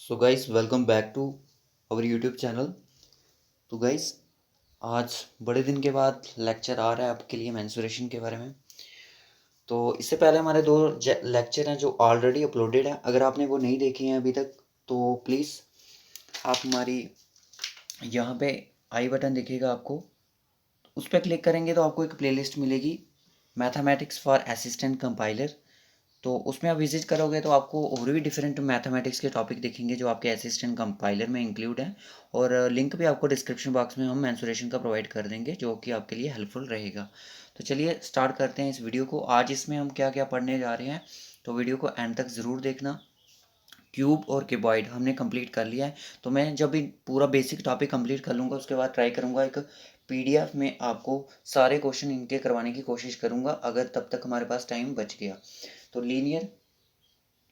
So guys welcome back to our YouTube channel. तो guys आज बड़े दिन के बाद लेक्चर आ रहा है आपके लिए मेंस्ट्रुएशन के बारे में। तो इससे पहले हमारे दो लेक्चर हैं जो ऑलरेडी अपलोडेड हैं। अगर आपने वो नहीं देखे हैं अभी तक तो प्लीज़ आप हमारी यहाँ पे आई बटन दिखेगा आपको, उस पर क्लिक करेंगे तो आपको एक प्लेलिस्ट मिलेगी मैथमेटिक्स फॉर असिस्टेंट कंपाइलर। तो उसमें आप विजिट करोगे तो आपको और भी डिफरेंट मैथमेटिक्स के टॉपिक दिखेंगे जो आपके असिस्टेंट कंपाइलर में इंक्लूड हैं। और लिंक भी आपको डिस्क्रिप्शन बॉक्स में हम मेंसुरेशन का प्रोवाइड कर देंगे जो कि आपके लिए हेल्पफुल रहेगा। तो चलिए स्टार्ट करते हैं इस वीडियो को। आज इसमें हम क्या क्या पढ़ने जा रहे हैं, तो वीडियो को एंड तक ज़रूर देखना। क्यूब और क्यूबॉइड हमने कंप्लीट कर लिया है। तो मैं जब भी पूरा बेसिक टॉपिक कंप्लीट कर लूँगा उसके बाद ट्राई करूँगा एक पीडीएफ में आपको सारे क्वेश्चन इनके करवाने की कोशिश करूँगा, अगर तब तक हमारे पास टाइम बच गया तो।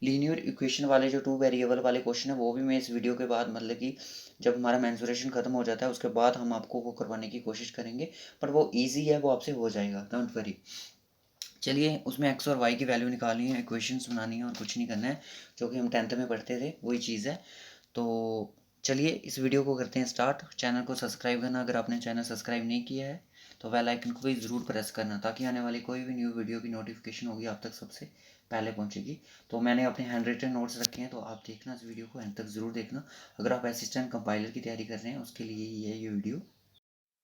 लीनियर इक्वेशन वाले जो टू वेरिएबल वाले क्वेश्चन है वो भी मैं इस वीडियो के बाद, मतलब कि जब हमारा मेंसुरेशन खत्म हो जाता है उसके बाद हम आपको वो करवाने की कोशिश करेंगे। पर वो इजी है, वो आपसे हो जाएगा, डोंट वरी। चलिए उसमें एक्स और वाई की वैल्यू निकालनी है, इक्वेशंस बनानी है और कुछ नहीं करना है, जो कि हम 10th में पढ़ते थे वही चीज़ है। तो चलिए इस वीडियो को करते हैं स्टार्ट। चैनल को सब्सक्राइब करना, अगर आपने चैनल सब्सक्राइब नहीं किया है तो बेल आइकन को भी ज़रूर प्रेस करना, ताकि आने वाली कोई भी न्यू वीडियो की नोटिफिकेशन होगी आप तक सबसे पहले पहुंचेगी। तो मैंने अपने हैंड रिटन नोट्स रखे हैं, तो आप देखना इस वीडियो को एंड तक ज़रूर देखना, अगर आप असिस्टेंट कंपाइलर की तैयारी कर रहे हैं उसके लिए ही है ये वीडियो।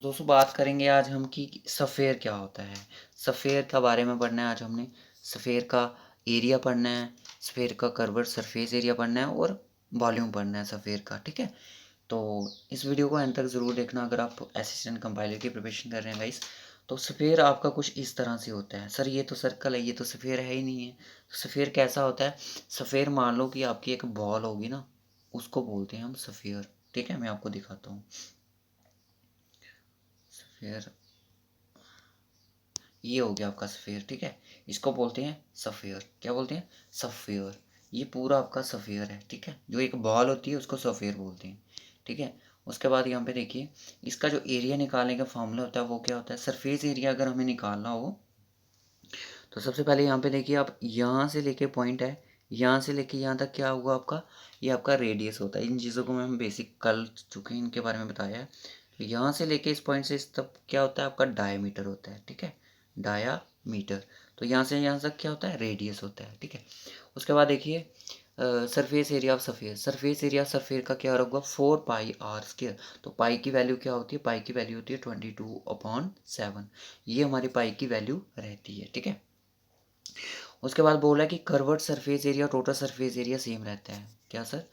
दोस्तों बात करेंगे आज हम कि सफ़ेयर क्या होता है। सफ़ेयर का बारे में पढ़ना है आज हमने। सफ़ेयर का एरिया पढ़ना है, सफ़ेयर का कर्व्ड सरफेस एरिया पढ़ना है और वॉल्यूम पढ़ना है सफ़ेयर का, ठीक है। तो इस वीडियो को एंड तक ज़रूर देखना अगर आप असिस्टेंट कंपाइलर की प्रिपरेशन कर रहे हैं गाइस। तो सफ़ेयर आपका कुछ इस तरह से होता है। सर ये तो सर्कल है, ये तो सफ़ेयर है ही नहीं है। तो सफ़ेयर कैसा होता है? सफ़ेयर मान लो कि आपकी एक बॉल होगी ना, उसको बोलते हैं हम सफ़ेयर, ठीक है। मैं आपको दिखाता हूँ। सफ़ेयर ये हो गया आपका सफ़ेयर, ठीक है। इसको बोलते हैं सफ़ेयर। क्या बोलते हैं? सफ़ेयर। ये पूरा आपका सफ़ेयर है, ठीक है। जो एक बॉल होती है उसको सफ़ेयर बोलते हैं, ठीक है। उसके बाद यहाँ पे देखिए, इसका जो एरिया निकालने का फॉर्मूला होता है वो क्या होता है? सरफेस एरिया अगर हमें निकालना हो तो सबसे पहले यहाँ पे देखिए, आप यहाँ से लेके पॉइंट है, यहाँ से लेके यहाँ तक क्या होगा आपका? ये आपका रेडियस होता है। इन चीज़ों को मैं हम बेसिक कर चुके हैं, इनके बारे में बताया है। तो यहाँ से लेके इस पॉइंट से इस तक क्या होता है? आपका डायमीटर होता है, ठीक है। डायामीटर। तो यहाँ से यहाँ तक क्या होता है? रेडियस होता है, ठीक है। उसके बाद देखिए surface area of sphere. Surface area sphere का क्या होगा? 4πr²। तो पाई की वैल्यू क्या होती है? पाई की वैल्यू होती है 22/7। ये हमारी पाई की वैल्यू रहती है, ठीक है। उसके बाद बोला कि curved surface area total surface area same रहता है। क्या सर?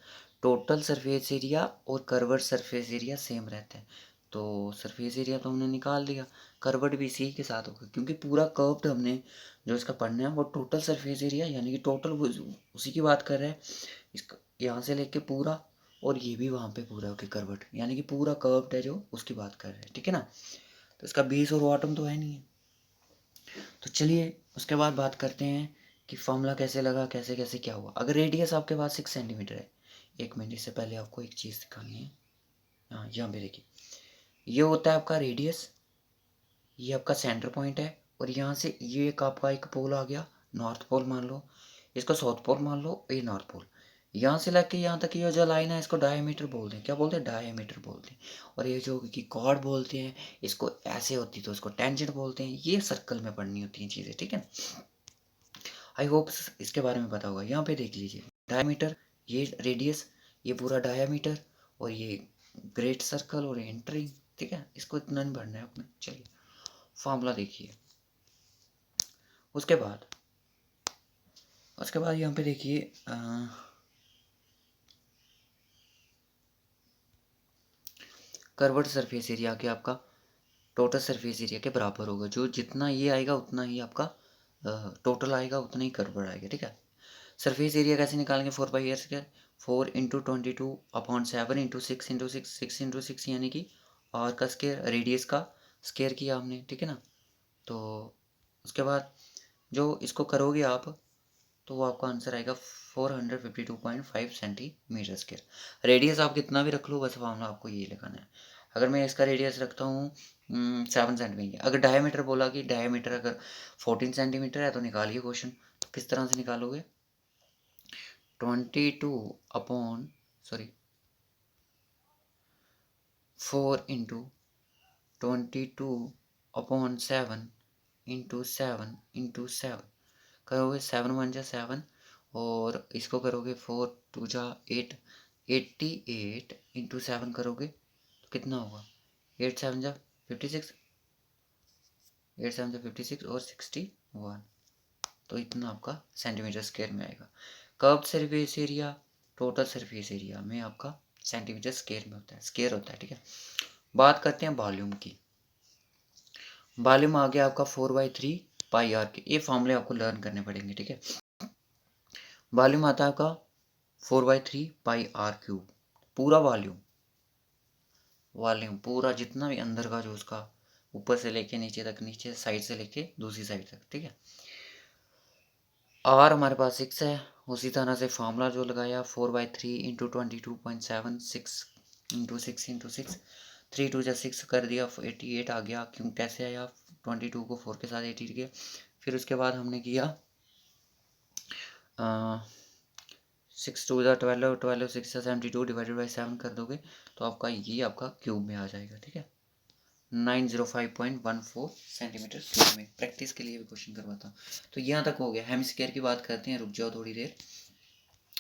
टोटल सरफेस एरिया और कर्व्ड सरफेस एरिया सेम रहता है। तो सरफेस एरिया तो हमने निकाल दिया, कर्व्ड भी इसी के साथ होगा, क्योंकि पूरा कर्व्ड हमने जो इसका पढ़ना है वो टोटल सरफेस एरिया, यानी कि टोटल उसी की बात कर रहे हैं। इसका यहाँ से लेके पूरा, और ये भी वहाँ पे पूरा ओके कर्व्ड, यानी कि पूरा कर्व्ड है जो उसकी बात कर रहे हैं, ठीक है ना। तो इसका बेस और बॉटम तो है नहीं है। तो चलिए उसके बाद बात करते हैं कि फॉर्मूला कैसे लगा, कैसे कैसे क्या हुआ। अगर रेडियस आपके पास 6 सेंटीमीटर है, एक मिनट, इससे पहले आपको एक चीज़ दिखानी है। हाँ यहाँ पे देखिए, ये होता है आपका रेडियस, ये आपका सेंटर पॉइंट है, और यहाँ से ये एक आपका एक पोल आ गया, नॉर्थ पोल मान लो, इसको साउथ पोल मान लो, ये नॉर्थ पोल। यहाँ से लेके यहाँ तक ये जो लाइन है इसको डायमीटर बोलते हैं। क्या बोलते हैं? डायमीटर बोलते हैं। और ये जो कि कॉर्ड बोलते हैं, इसको ऐसे होती तो इसको टेंजेंट बोलते हैं। ये सर्कल में पढ़नी होती हैं चीज़ें, ठीक है। आई होप इसके बारे में पता होगा। यहाँ पे देख लीजिए, डायमीटर, ये रेडियस, ये पूरा डायमीटर, और ये ग्रेट सर्कल और एंटरिंग, ठीक है। इसको इतना नहीं पढ़ना है अपने। चलिए फॉर्मूला देखिए। उसके बाद यहाँ पे देखिए कर्व्ड सरफेस एरिया के आपका टोटल सरफेस एरिया के बराबर होगा। जो जितना ये आएगा उतना ही आपका टोटल आएगा, उतना ही कर्व्ड आएगा, ठीक है। सरफेस एरिया कैसे निकालेंगे? 4πr², 4 × 22/7 × 6 × 6, 6 × 6 यानी कि आर का स्केयर, रेडियस का स्केयर किया हमने, ठीक है ना। तो उसके बाद जो इसको करोगे आप तो वो आपका आंसर आएगा 452.5 सेंटीमीटर स्केयर। रेडियस आप कितना भी रख लो, बस फॉर्मूला आपको ये लगाना है। अगर मैं इसका रेडियस रखता हूँ 7 सेंटीमीटर, अगर डायमीटर बोला कि डायमीटर अगर 14 सेंटीमीटर है तो निकालिए क्वेश्चन। तो किस तरह से निकालोगे? 22/7 सॉरी 4 इंटू 22/7 इंटू 7 करोगे 7 1 जा 7 और इसको करोगे 4 2 जा 8 88 इंटू 7 करोगे तो कितना होगा 8 7 जा 56 8 7 जा 56 और 61 तो इतना आपका सेंटीमीटर स्क्वायर में आएगा। Curved surface area total surface area में आपका सेंटीमीटर स्क्वायर में होता है, स्क्वायर होता है, ठीक है। बात करते हैं वॉल्यूम की। वॉल्यूम आ गया आपका 4/3 पाई आर के। ये फॉर्मूले आपको लर्न करने पड़ेंगे, ठीक है। वॉल्यूम आता है आपका 4/3 पाई आर क्यूब। पूरा वॉल्यूम पूरा जितना भी अंदर का जो उसका ऊपर से लेके नीचे तक, नीचे साइड से लेके दूसरी साइड तक, ठीक है। आर हमारे पास 6 है, उसी तरह से फार्मूला जो लगाया 4/3 इंटू 22.76 इंटू 6 इंटू 6 3 2 जा 6 कर दिया 88 आ गया। क्यों कैसे आया 22 को 4 के साथ 80 किया। फिर उसके बाद हमने किया 6 2 जा 12 12 6 जा 72 डिवाइडेड बाई 7 कर दोगे तो आपका ये आपका क्यूब में आ जाएगा, ठीक है। 905.14 सेंटीमीटर क्यूब में। प्रैक्टिस के लिए भी क्वेश्चन करवाता हूँ। तो यहाँ तक हो गया। हेमिस्फीयर की बात करते हैं, रुक जाओ थोड़ी देर।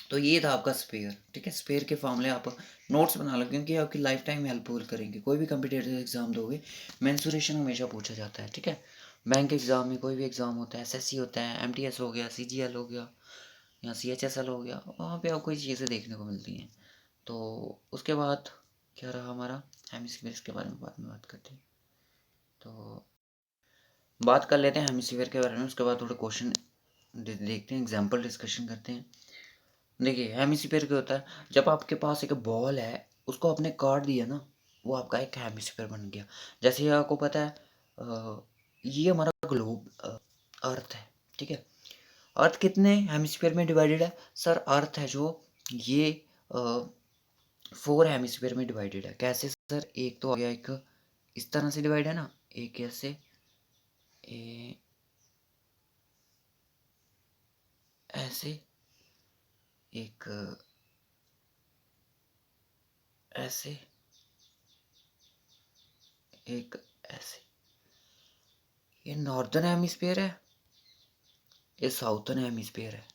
तो ये था आपका स्पेयर, ठीक है। स्पेयर के फॉर्मूले आप नोट्स बना लो क्योंकि आपकी लाइफ टाइम हेल्पफुल करेंगे। कोई भी कम्पिटेटिव एग्जाम दोगे मेंसुरेशन हमेशा पूछा जाता है, ठीक है। बैंक एग्जाम में कोई भी एग्जाम होता है, एसएससी होता है, एमटीएस हो गया, सीजीएल हो गया या सीएचएसएल हो गया, वहाँ पे आपको ये चीज़ें देखने को मिलती हैं। तो उसके बाद क्या रहा हमारा हेमिस्फीयर के बारे में बाद में बात करते हैं। तो बात कर लेते हैं हेमिस्फीयर के बारे में, उसके बाद थोड़े क्वेश्चन देखते हैं, एग्जाम्पल डिस्कशन करते हैं। देखिए हेमिस्फीयर क्या होता है, जब आपके पास एक बॉल है उसको आपने काट दिया ना, वो आपका एक हेमिस्फीयर बन गया। जैसे आपको पता है ये हमारा ग्लोब अर्थ है, ठीक है। अर्थ कितने हेमिस्फीयर में डिवाइडेड है सर? अर्थ है जो ये 4 हेमिस्फीयर में डिवाइडेड है। कैसे सर? एक तो आ गया, एक इस तरह से डिवाइड है ना, एक ऐसे ऐसे, एक ऐसे, एक ऐसे। ये नॉर्दर्न हेमिस्फीयर है, ये साउथर्न हेमिस्फीयर है।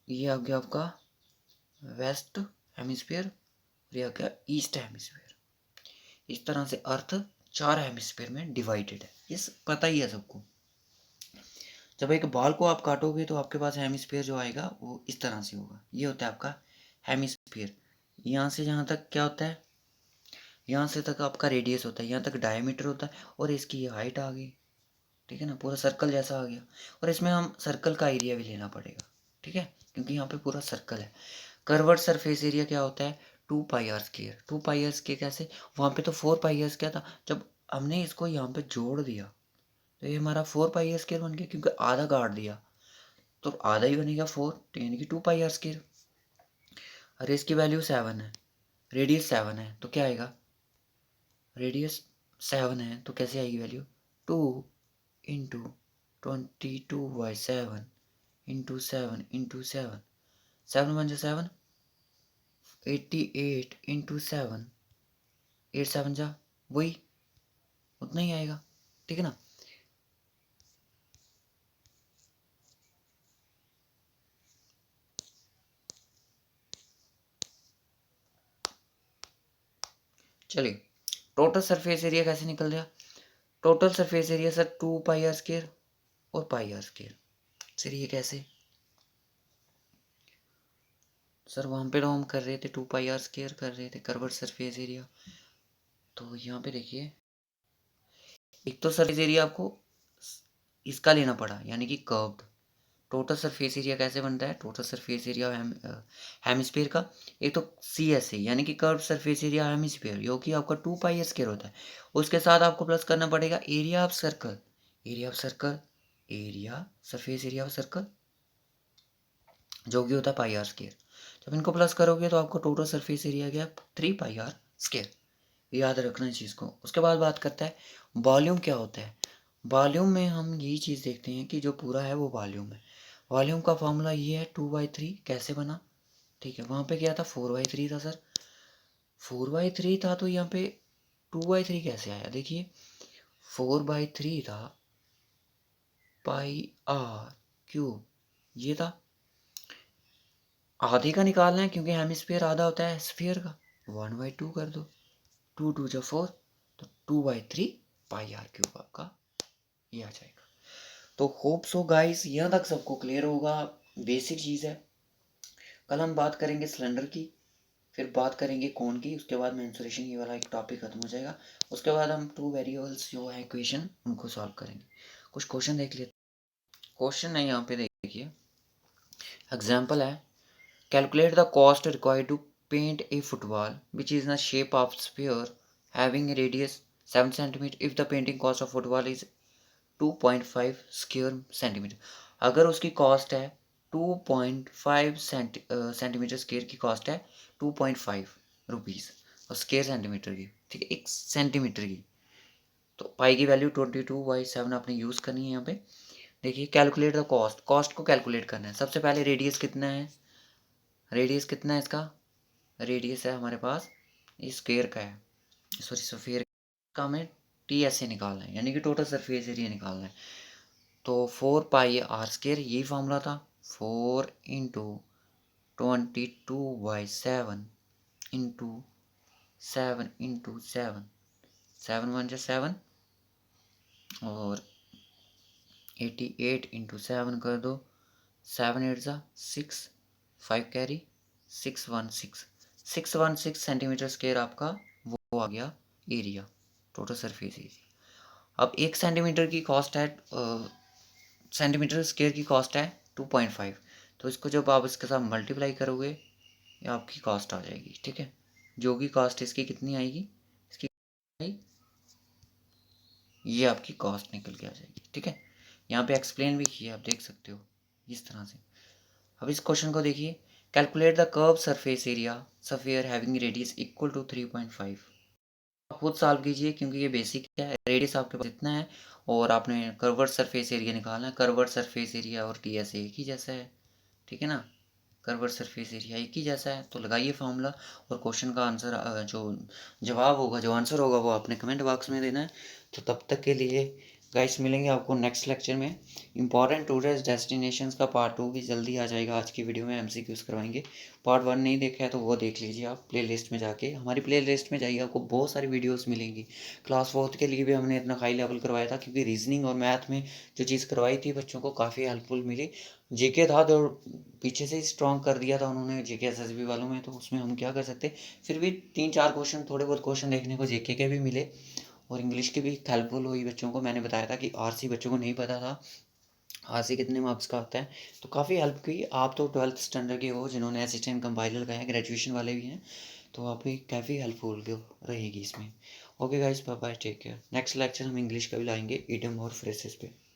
ये आ गया आपका वेस्ट हेमिस्फीयर, ये आ गया ईस्ट हेमिस्फीयर। इस तरह से अर्थ 4 हेमिस्फीयर में डिवाइडेड है, ये पता ही है सबको। जब एक बॉल को आप काटोगे तो आपके पास हेमिस्फीयर जो आएगा वो इस तरह से होगा। ये होता है आपका हेमिस्फीयर। यहाँ से यहाँ तक क्या होता है, यहाँ से तक आपका रेडियस होता है, यहाँ तक डायमीटर होता है और इसकी ये हाइट आ गई, ठीक है ना। पूरा सर्कल जैसा आ गया और इसमें हम सर्कल का एरिया भी लेना पड़ेगा, ठीक है, क्योंकि यहाँ पे पूरा सर्कल है। कर्वर्ड सरफेस एरिया क्या होता है 2πr²। 2πr² कैसे? वहाँ पे तो 4πr² क्या था, जब हमने इसको यहाँ पे जोड़ दिया तो ये हमारा 4πr² बन गया, क्योंकि आधा काट दिया तो आधा ही बनेगा 4, तो यानी कि 2πr²। अरे इसकी वैल्यू 7 है, रेडियस 7 है, तो क्या आएगा, रेडियस 7 है तो कैसे आएगी वैल्यू 2 इंटू 22/7 इंटू 7 इंटू 7 7 1 जा 7 88 इंटू 7 8 7 जा वही उतना ही आएगा, ठीक है ना। चलिए टोटल सरफेस एरिया कैसे निकल गया। Total surface area sir 2πr² और πr²। सर ये कैसे? सर वहाँ पे तो हम कर रहे थे 2πr² कर रहे थे कर्व्ड सरफेस एरिया। तो यहाँ पे देखिए एक तो सरफेस एरिया आपको इसका लेना पड़ा, यानी कि कर्व्ड। टोटल सरफेस एरिया कैसे बनता है, टोटल सरफेस एरिया हेमिस्फीयर का, एक तो CSA यानी कि कर्व्ड सरफेस एरिया हेमिस्फीयर, जो कि आपका 2πr² होता है। उसके साथ आपको प्लस करना पड़ेगा area of circle, area of circle, area surface area of circle, जो कि होता है πr²। जब इनको प्लस करोगे तो आपको टोटल सरफेस एरिया गया 3πr²। याद रखना इस चीज़ को। उसके बाद बात करता है वॉल्यूम क्या होता है। वॉल्यूम में हम यही चीज़ देखते हैं कि जो पूरा है वो वॉल्यूम है। वॉल्यूम का फॉर्मूला ये है 2/3। कैसे बना, ठीक है, वहाँ पे क्या था 4/3 था सर, 4/3 था तो यहाँ पे 2/3 कैसे आया? देखिए 4/3 था πr³ ये था। आधे का निकालना है क्योंकि हेमिस्फीयर आधा होता है स्फीयर का, 1/2 कर दो, 2×2 = 4, तो 2/3 πr³ आपका ये आ जाएगा। तो होप सो गाइस यहाँ तक सबको क्लियर होगा, बेसिक चीज़ है। कल हम बात करेंगे सिलेंडर की, फिर बात करेंगे कोन की, उसके बाद मेंसुरेशन ये वाला एक टॉपिक खत्म हो जाएगा। उसके बाद हम 2 वेरिएबल्स जो है इक्वेशन उनको सॉल्व करेंगे। कुछ क्वेश्चन देख लेते। क्वेश्चन है यहाँ पे देखिए, एग्जाम्पल है, calculate the cost required to paint a football which is in the shape of sphere having a radius 7 cm if the painting cost of football is 2.5 square centimetre. अगर उसकी cost है 2.5 centimetre square की cost है 2.5 rupees और square centimetre की, ठीक है, 1 centimetre की, तो पाई की वैल्यू 22/7 आपने यूज़ करनी है यहाँ पे। देखिए कैलकुलेट द कॉस्ट, कॉस्ट को कैलकुलेट करना है। सबसे पहले रेडियस कितना है, रेडियस कितना है इसका, रेडियस है हमारे पास, ये स्क्वायर का है, सॉरी स्फीयर का, हमें TSA निकालना है यानी कि टोटल सरफेस एरिया निकालना है। तो 4πr² यही फार्मूला था, 4 इंटू 22/7 इंटू 7 इंटू 7, 7 × 1 = 7 और 88 इंटू 7 कर दो, 7 × 8 = 6, 5 कैरी 616 सेंटीमीटर स्क्वायर आपका वो आ गया एरिया, टोटल सरफेस एरिया। अब 1 सेंटीमीटर की कॉस्ट है, सेंटीमीटर स्क्वायर की कॉस्ट है 2.5, तो इसको जब आप इसके साथ मल्टीप्लाई करोगे ये आपकी कॉस्ट आ जाएगी, ठीक है। जो भी कॉस्ट इसकी कितनी आएगी, इसकी ये आपकी कॉस्ट निकल के आ जाएगी, ठीक है। यहाँ पे एक्सप्लेन भी किया, आप देख सकते हो इस तरह से। अब इस क्वेश्चन को देखिए, calculate the curve surface area sphere having radius equal to 3.5। आप खुद सॉल्व कीजिए क्योंकि ये बेसिक है, रेडियस आपके पास इतना है और आपने कर्वर्ड सरफेस एरिया निकालना है। कर्वर्ड सरफेस एरिया और TSA एक ही जैसा है, ठीक है ना, कर्वर्ड सरफेस एरिया एक ही जैसा है, तो लगाइए फार्मूला और क्वेश्चन का आंसर जो जवाब होगा, जो आंसर होगा वो आपने कमेंट बॉक्स में देना है। तो तब तक के लिए गाइस मिलेंगे आपको नेक्स्ट लेक्चर में। इंपॉर्टेंट टूरिस्ट डेस्टिनेशंस का पार्ट 2 भी जल्दी आ जाएगा। आज की वीडियो में MCQs करवाएंगे। पार्ट 1 नहीं देखा है तो वो देख लीजिए आप प्ले लिस्ट में जाके, हमारी प्ले लिस्ट में जाइए, आपको बहुत सारी वीडियोज़ मिलेंगी। क्लास 4 के लिए भी हमने इतना हाई लेवल करवाया था क्योंकि रीजनिंग और मैथ में जो चीज़ करवाई थी बच्चों को काफ़ी हेल्पफुल मिली। जीके था तो पीछे से ही स्ट्रॉन्ग कर दिया था उन्होंने जीके SSB वालों में, तो उसमें हम क्या कर सकते, फिर भी 3-4 क्वेश्चन, थोड़े बहुत क्वेश्चन देखने को जीके के भी मिले और इंग्लिश की भी हेल्पफुल हुई बच्चों को। मैंने बताया था कि RC बच्चों को नहीं पता था RC कितने मार्क्स का होता है, तो काफ़ी हेल्प की। आप तो 12th स्टैंडर्ड के हो जिन्होंने असिस्टेंट कंपाइलर का है, ग्रेजुएशन वाले भी हैं, तो आप भी काफ़ी हेल्पफुल रहेगी इसमें। Okay guys, bye bye, take care. Next lecture हम इंग्लिश का भी लाएंगे, इडियम और फ्रेजेस पे।